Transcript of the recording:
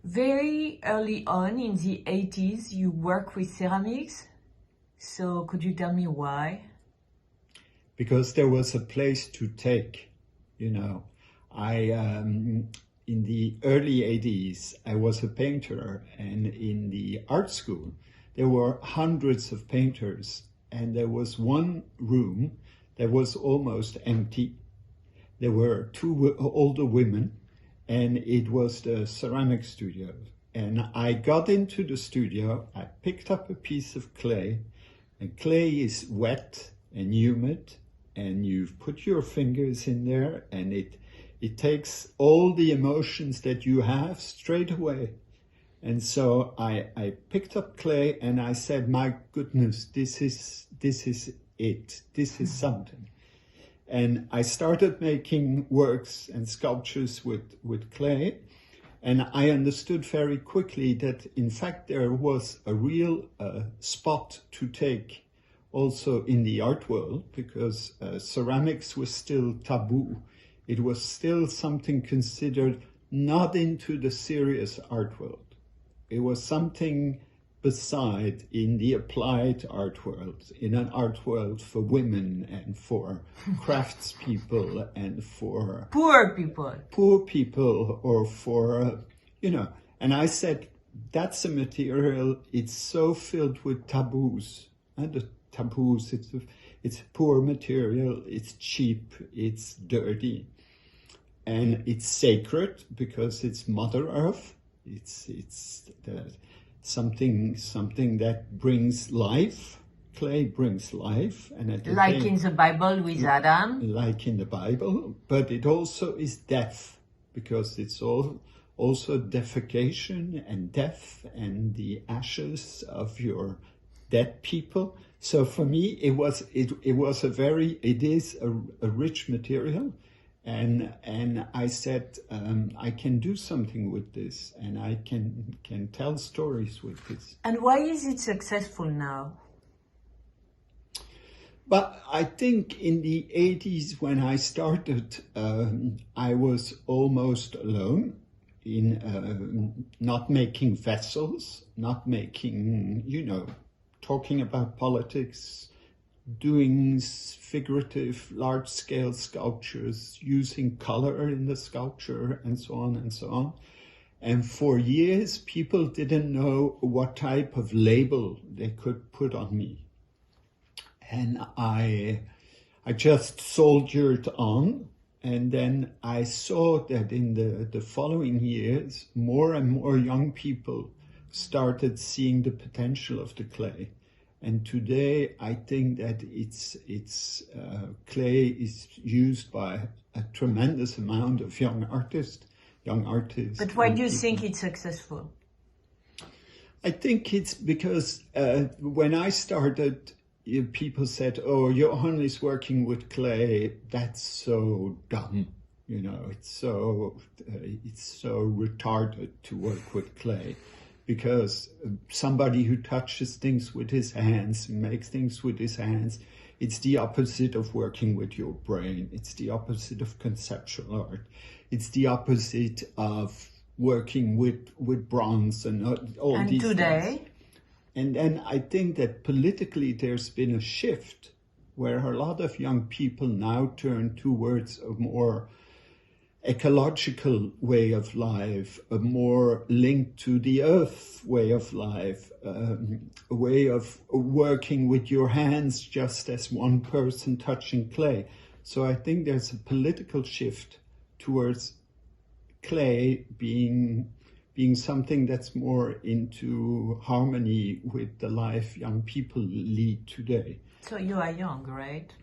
Very early on in the 80s, you work with ceramics. So could you tell me why? Because there was a place to take, you know. In the early 80s, I was a painter, and in the art school, there were hundreds of painters, and there was one room that was almost empty. There were two older women, and it was the ceramic studio. And I got into the studio, I picked up a piece of clay, and clay is wet and humid, and you put your fingers in there, and it takes all the emotions that you have straight away. And so I picked up clay and I said, my goodness, this is it. This is something. And I started making works and sculptures with clay. And I understood very quickly that, in fact, there was a real spot to take also in the art world, because ceramics was still taboo. It was still something considered not into the serious art world. It was something beside in the applied art world, in an art world for women and for craftspeople and for poor people or for, you know. And I said, that's a material, it's so filled with taboos. And the taboos, it's poor material, it's cheap, it's dirty. And it's sacred because it's Mother Earth. It's something that brings life. Clay brings life, and in the Bible with Adam. Like in the Bible, but it also is death, because it's also defecation and death and the ashes of your dead people. So for me, it is a rich material. And I said, I can do something with this, and I can tell stories with this. And why is it successful now? But I think in the 80s when I started, I was almost alone in not making vessels, not making, talking about politics, doing figurative, large-scale sculptures, using color in the sculpture, and so on and so on. And for years, people didn't know what type of label they could put on me. And I just soldiered on. And then I saw that in the following years, more and more young people started seeing the potential of the clay. And today, I think that clay is used by a tremendous amount of young artists. But why do you think it's successful? I think it's because when I started, people said, "Oh, Johan is working with clay. That's so dumb. It's so retarded to work with clay." Because somebody who touches things with his hands, makes things with his hands, it's the opposite of working with your brain. It's the opposite of conceptual art. It's the opposite of working with bronze and all these today? things. And then I think that politically there's been a shift where a lot of young people now turn towards a more ecological way of life, a more linked to the earth way of life, a way of working with your hands just as one person touching clay. So I think there's a political shift towards clay being something that's more into harmony with the life young people lead today. So you are young, right?